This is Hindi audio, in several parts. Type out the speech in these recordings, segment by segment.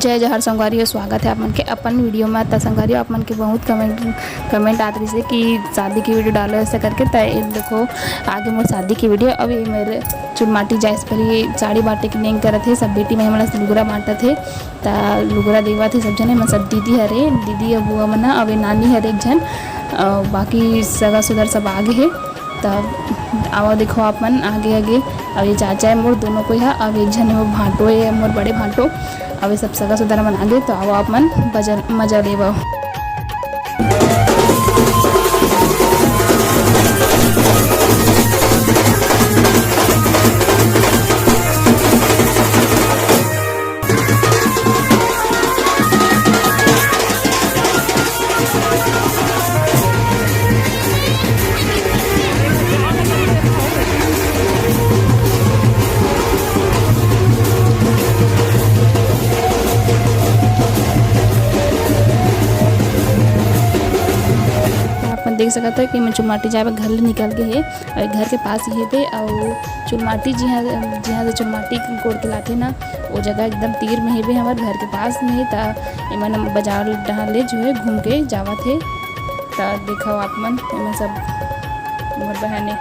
जय जहर संगवारी स्वागत है अपन के अपन वीडियो में। त संगवारी अपन के बहुत कमेंट आते रही कि शादी की वीडियो डालो ऐसे करके। त देखो आगे मोर शादी की वीडियो। अभी मेरे चुनमाटी जाए से पहले साड़ी बांटे की नहीं करत थे। सब बेटी में हमारा लुगरा बांटा थे त लुगरा देवा थे सब जने। मैं सब दीदी हरे दीदी अबुआ मना अभी नानी हर एक जन बाकी सगा सुधर सब आगे है। तब आओ देखो अपन आगे आगे अब ये चाचा है मोर दोनों को है। अब एक जन वो भाटो है मोर बड़े भाटो। अब ये सब सगा सुधर मन आगे तो आओ अपन मजा लेवा। देख सकता है कि मैं चुनमाटी जाए घर निकल के है और घर के पास ही थे। और चुनमाटी जहाँ से चुनमाटी कोड़ के लाते ना वो जगह एकदम तीर में है हमारे घर के पास में है। तो इमन बाजार डाले जो है घूम के जावा थे। तो देखो आप मन इमन सब मोर बहने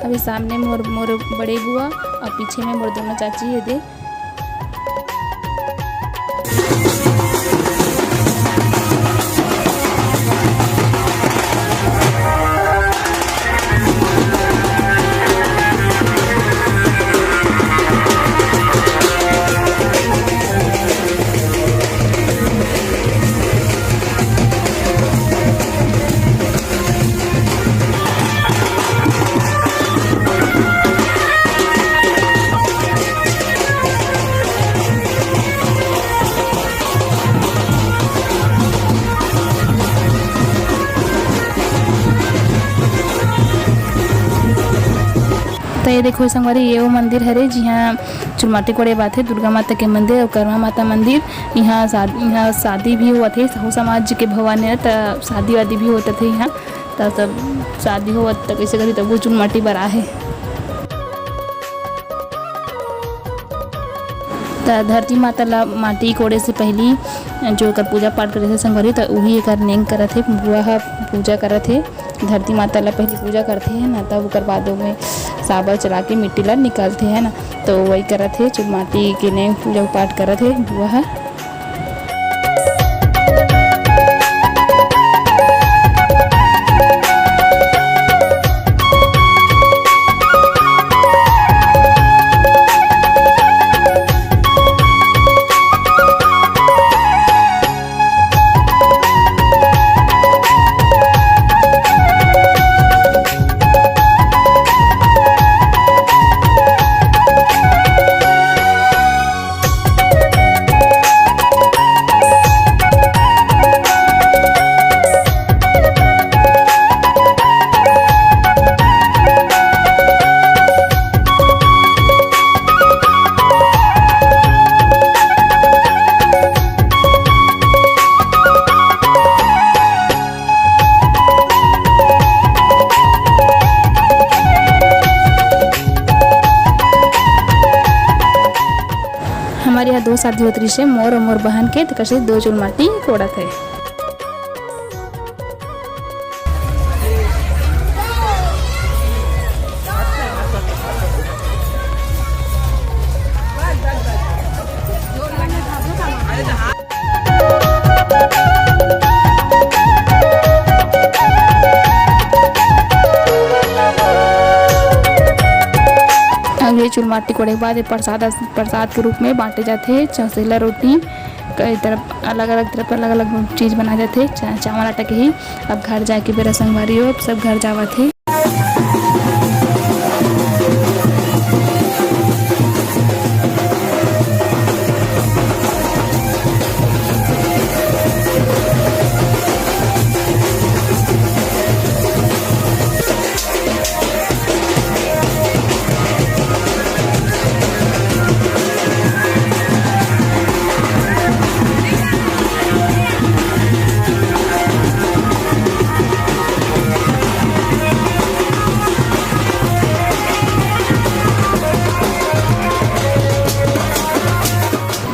अभी सामने मोर बड़े बुआ और पीछे में मोर दोनों चाची है दे। तो ये देखो संगवारी ये वो मंदिर है जहाँ चुनमाटी कोड़े बात है दुर्गा माता के मंदिर और करवा माता मंदिर। यहाँ शादी भी हुआ थे सहू समाज के भवन है। तो शादी वादी भी होता थे यहाँ। तो तब शादी हुआ तो कैसे करी तब वो चुनमाटी बरा है। तो धरती माता ला माटी कोड़े से पहली जो कर पूजा पाठ करे थे संगवारी तो वही एक नेंग करत है बुआ पूजा करत है। धरती माता ला पहली पूजा करते हैं ना तब ओकर बादों में साबर चला के मिट्टी ला निकालते हैं ना। तो वही करत है चुनमाटी के नेंग पूजा पाठ करत है बुआ। हमारे यहाँ 2 शादी होती है मोर और मोर बहन के। तो कैसे 2 चुनमाटी कोड़त है। ये चुनमाटी कोड़े के बाद प्रसाद के रूप में बांटे जाते हैं। चौसेला रोटी कई तरफ अलग अलग चीज़ बनाए जाते हैं चावल आटा के ही। अब घर जाके बेरा संगवारी हो सब घर जावा थे।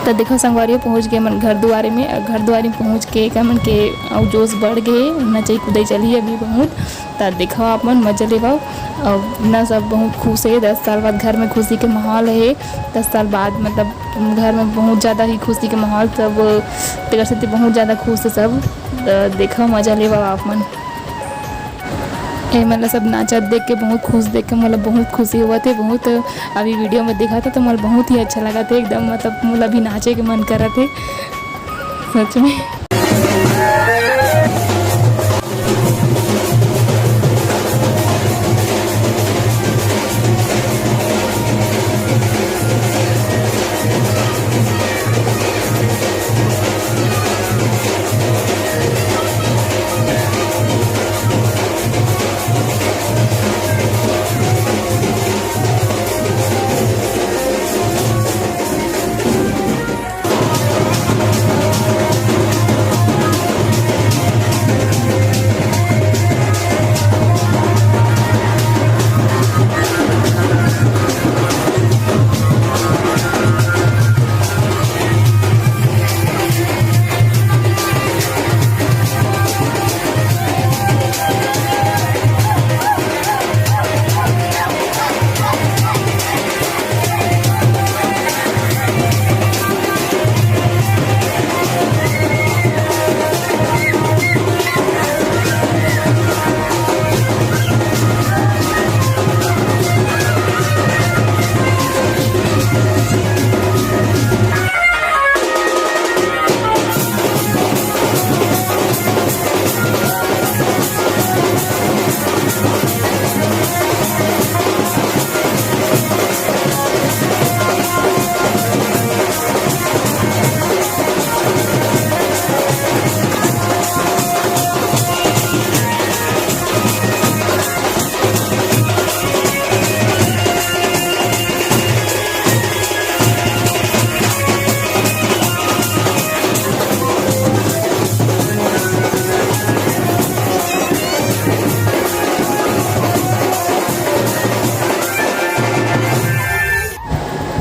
तो देखो संगवारी पहुँच गए मन घर द्वारे में। घर द्वारे में पहुँच के का मन के और जोश बढ़ गए, नचई कूदई चली अभी बहुत। तो देखो आप मन मजा ले पाओ और ना सब बहुत खुश है। 10 साल बाद घर में खुशी के माहौल है। 10 साल बाद मतलब घर में बहुत ज़्यादा ही खुशी के माहौल, सब तेरा से बहुत ज़्यादा खुश है सब। तो देखो मजा ले पाओ आप मन। मतलब सब नाचत देख के बहुत खुश देख के मतलब बहुत खुशी हुआ थे बहुत। अभी वीडियो में देखा था तो मतलब बहुत ही अच्छा लगा था एकदम, मतलब मतलब अभी नाचे के मन कर रहा थे सच में।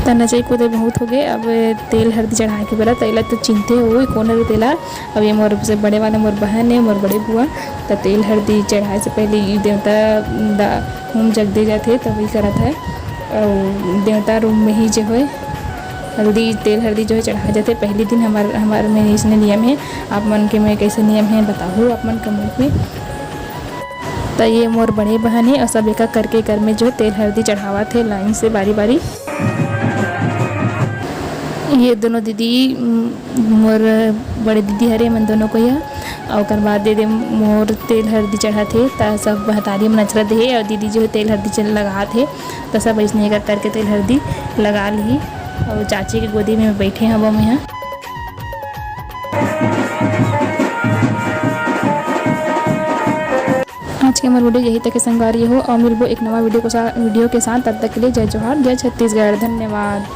तो नचई कूदे बहुत हो गए। अब तेल हल्दी चढ़ाए के बेला तेला तो चिंते हो कौन है तेला। अब ये मोर से बड़े वाले मोर बहन है मोर बड़े बुआ। तो तेल हल्दी चढ़ाए से पहले देवता होम जग दे जाते तभी करत है। और देवता रूम में ही जो है हल्दी तेल हल्दी जो है चढ़ाए जाते पहले दिन। हमारे में इसने नियम है। आप मन के में कैसे नियम है बताओ आप मन कमेंट में। तो ये मोर बड़े बहन है और सब एक करके घर में जो तेल हल्दी चढ़ावा थे लाइन से बारी बारी। ये दोनों दीदी मोर बड़े दीदी हरे मन दोनों को यह और बाद दे मोर तेल हल्दी चढ़ा थे। तो सब बहतारी में नचरत है और दीदी जो है तेल हल्दी लगा थे। तो सब ऐसे करके तेल हल्दी लगा ली और चाची की गोदी में बैठे हैं वो में यहाँ। आज के हमारे वीडियो यही तक संगवारी हो और मिलबो एक नवा वीडियो के साथ। तब तक के लिए जय जोहार, जय छत्तीसगढ़, धन्यवाद।